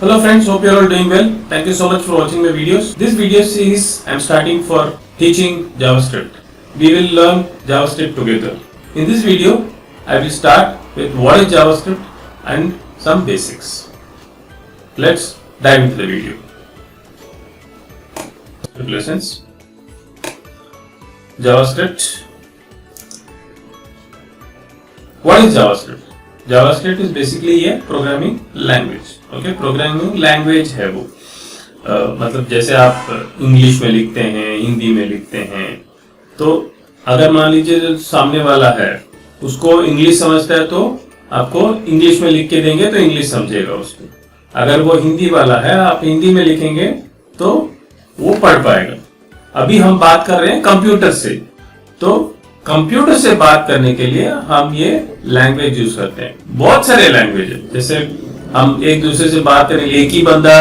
Hello friends, hope you are all doing well. Thank you so much for watching my videos. This video series I am starting for teaching JavaScript. We will learn JavaScript together. In this video, I will start with what is JavaScript and some basics. Let's dive into the video. Lessons. JavaScript. What is JavaScript? JavaScript is basically a programming language. Okay, programming language है वो। मतलब जैसे आप English में लिखते हैं, हिंदी में लिखते हैं, तो अगर मान लीजिए जो सामने वाला है उसको इंग्लिश समझता है तो आपको इंग्लिश में लिख के देंगे तो इंग्लिश समझेगा उसको। अगर वो हिंदी वाला है, आप हिंदी में लिखेंगे तो वो पढ़ पाएगा। अभी हम बात कर रहे हैं कंप्यूटर से, तो कंप्यूटर से बात करने के लिए हम ये लैंग्वेज यूज करते हैं। बहुत सारे लैंग्वेज है, जैसे हम एक दूसरे से बात करें, एक ही बंदा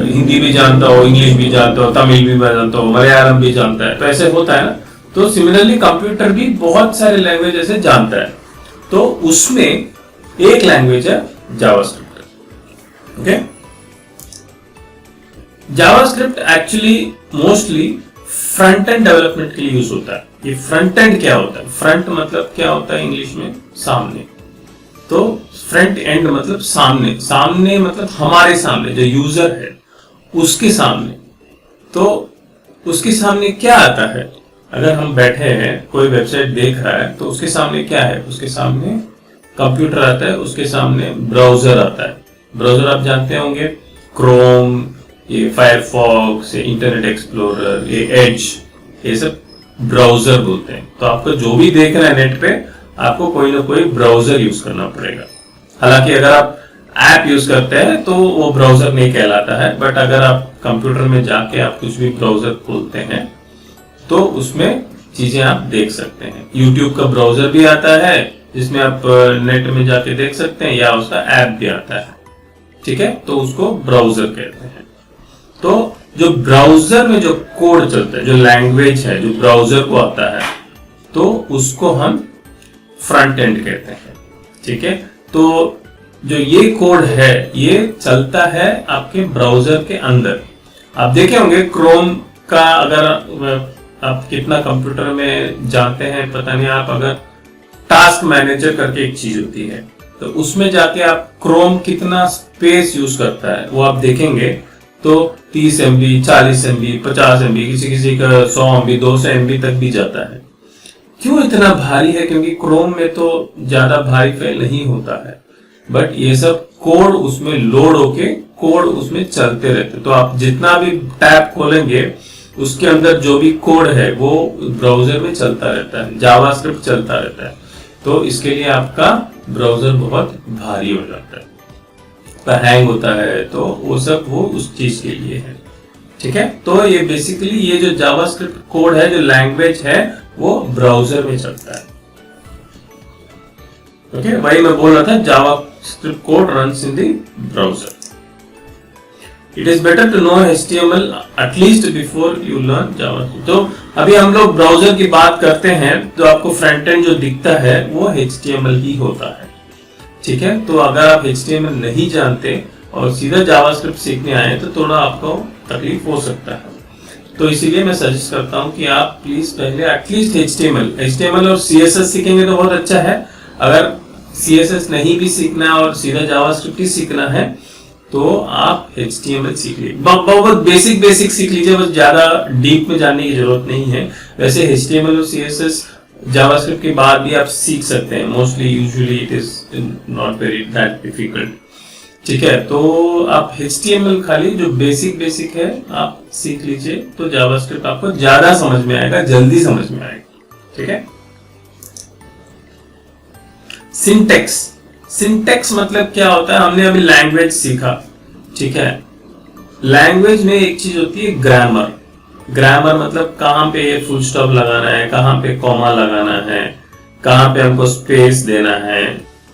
हिंदी भी जानता हो, इंग्लिश भी जानता हो, तमिल भी जानता हो, मलयालम भी जानता है, तो ऐसे होता है ना। तो सिमिलरली कंप्यूटर भी बहुत सारे लैंग्वेज ऐसे जानता है, तो उसमें एक लैंग्वेज है JavaScript. Okay, JavaScript actually mostly front end development के लिए यूज होता है। ये फ्रंट एंड क्या होता है? फ्रंट मतलब क्या होता है इंग्लिश में? सामने। तो फ्रंट एंड मतलब सामने, सामने मतलब हमारे सामने, जो यूजर है उसके सामने। तो उसके सामने क्या आता है? अगर हम बैठे हैं, कोई वेबसाइट देख रहा है, तो उसके सामने क्या है? उसके सामने कंप्यूटर आता है, उसके सामने ब्राउजर आता है। ब्राउजर आप जानते होंगे, क्रोम, ये फायरफॉक्स, ये इंटरनेट एक्सप्लोरर, ये एज, ये सब ब्राउजर बोलते हैं। तो आपको जो भी देख रहा है नेट पे, आपको कोई ना कोई ब्राउजर यूज करना पड़ेगा। हालांकि अगर आप ऐप यूज करते हैं तो वो ब्राउजर नहीं कहलाता है, बट अगर आप कंप्यूटर में जाके आप कुछ भी ब्राउजर खोलते हैं तो उसमें चीजें आप देख सकते हैं। यूट्यूब का ब्राउजर भी आता है जिसमें आप नेट में जाके देख सकते हैं, या उसका ऐप भी आता है। ठीक है, तो उसको ब्राउजर कहते हैं। तो जो ब्राउजर में जो कोड चलता है, जो लैंग्वेज है, जो ब्राउजर को आता है, तो उसको हम फ्रंट एंड कहते हैं। ठीक है, तो जो ये कोड है ये चलता है आपके ब्राउजर के अंदर। आप देखे होंगे क्रोम का, अगर आप कितना कंप्यूटर में जानते हैं पता नहीं, आप अगर टास्क मैनेजर करके एक चीज होती है, तो उसमें जाके आप क्रोम कितना स्पेस यूज करता है वो आप देखेंगे, तो 30 MB, 40 MB, 50 MB, किसी किसी का 100 MB, 200 MB तक भी जाता है। क्यों इतना भारी है? क्योंकि क्रोम में तो ज्यादा भारी फाइल नहीं होता है, बट ये सब कोड उसमें लोड होके कोड उसमें चलते रहते। तो आप जितना भी टैब खोलेंगे उसके अंदर जो भी कोड है वो ब्राउजर में चलता रहता है, जावास्क्रिप्ट चलता रहता है। तो इसके लिए आपका ब्राउजर बहुत भारी हो जाता है, तो हैंग होता है, तो वो सब वो उस चीज के लिए है। ठीक है, तो ये बेसिकली ये जो जावास्क्रिप्ट कोड है, जो लैंग्वेज है, वो ब्राउजर में चलता है। ओके, वही मैं बोल रहा था, JavaScript code runs in the browser. It is better to know HTML at least before you learn JavaScript. तो अभी हम लोग ब्राउजर की बात करते हैं, तो आपको फ्रंट एंड जो दिखता है वो HTML ही होता है। ठीक है, तो अगर आप HTML नहीं जानते और सीधा जावास्क्रिप्ट सीखने आए तो थोड़ा आपको तकलीफ हो सकता है। तो इसीलिए मैं सजेस्ट करता हूं कि आप प्लीज पहले एटलीस्ट HTML और CSS सीखेंगे तो बहुत अच्छा है। अगर CSS नहीं भी सीखना है और सीधा जावास्क्रिप्ट ही सीखना है तो आप HTML सीख लीजिए। बहुत बेसिक सीख लीजिए, बस ज्यादा डीप में जाने की जरूरत नहीं है। वैसे HTML और CSS जावास्क्रिप्ट के बाद भी आप सीख सकते हैं। Mostly usually it is not very that difficult. ठीक है, तो आप HTML खाली जो बेसिक है आप सीख लीजिए, तो जावास्क्रिप्ट आपको ज्यादा समझ में आएगा, जल्दी समझ में आएगा। ठीक है, सिंटेक्स मतलब क्या होता है? हमने अभी लैंग्वेज सीखा। ठीक है, लैंग्वेज में एक चीज होती है ग्रामर मतलब कहाँ पे ये फुल स्टॉप लगाना है, कहाँ पे कॉमा लगाना है, कहाँ पे हमको स्पेस देना है,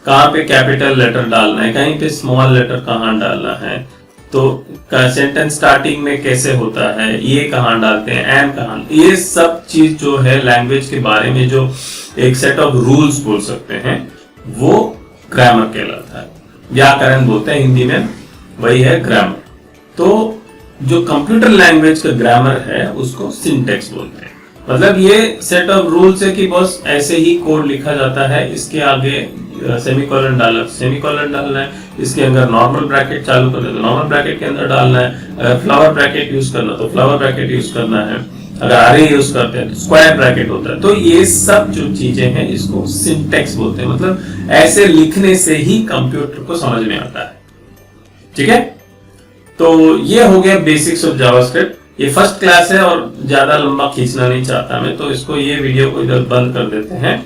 कहाँ पे कैपिटल लेटर डालना है, कहीं पे स्मॉल लेटर कहाँ डालना है, तो सेंटेंस स्टार्टिंग में कैसे होता है, ये कहाँ डालते हैं, एंड कहाँ, ये सब चीज जो है लैंग्वेज के बारे में जो एक सेट ऑफ रूल्स बोल सकते हैं, वो ग्रामर कहलाता है। व्याकरण बोलते हैं हिंदी में। वही है ग्रामर। तो जो कंप्यूटर लैंग्वेज का ग्रामर है उसको सिंटेक्स बोलते हैं। मतलब ये सेट ऑफ रूल्स है कि बस ऐसे ही कोड लिखा जाता है, इसके आगे सेमीकोलन डालना है, इसके अंदर नॉर्मल ब्रैकेट चालू करना है तो नॉर्मल ब्रैकेट के अंदर डालना है, अगर फ्लावर ब्रैकेट यूज करना तो फ्लावर ब्रैकेट यूज करना है, अगर आरे यूज करते हैं तो स्क्वायर ब्रैकेट होता है। तो ये सब जो चीजें हैं इसको सिंटेक्स बोलते हैं। मतलब ऐसे लिखने से ही कंप्यूटर को समझ में आता है। ठीक है, तो ये हो गया बेसिक्स ऑफ जावास्क्रिप्ट। ये फर्स्ट क्लास है और ज्यादा लंबा खींचना नहीं चाहता मैं, तो इसको ये वीडियो को इधर बंद कर देते हैं।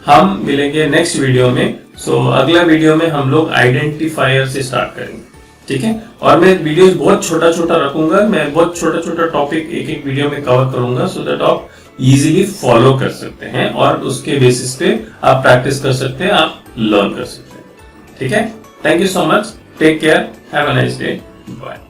हम मिलेंगे नेक्स्ट वीडियो में। अगला वीडियो में हम लोग आइडेंटिफायर से स्टार्ट करेंगे। ठीक है, और मैं वीडियोस बहुत छोटा छोटा रखूंगा, मैं बहुत छोटा छोटा टॉपिक एक एक वीडियो में कवर करूंगा, सो दैट आप इजीली फॉलो कर सकते हैं और उसके बेसिस पे आप प्रैक्टिस कर सकते हैं, आप लर्न कर सकते हैं। ठीक है, thank you so much, take care, have a nice day, bye.